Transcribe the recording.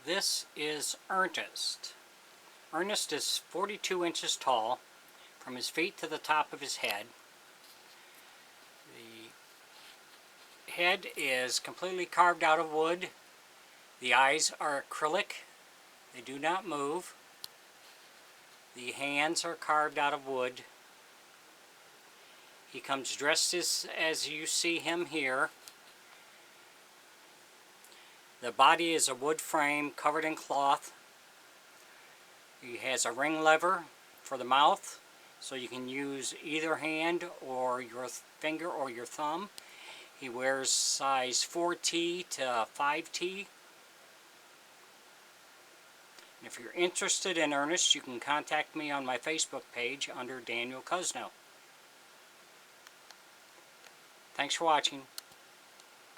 This is Ernest. Ernest is 42 inches tall from his feet to the top of his head. The head is completely carved out of wood. The eyes are acrylic. They do not move. The hands are carved out of wood. He comes dressed as you see him here. The body is a wood frame covered in cloth. He has a ring lever for the mouth, so you can use either hand or your finger or your thumb. He wears size 4T to 5T. And if you're interested in Ernest, you can contact me on my Facebook page under Daniel Cuzno. Thanks for watching.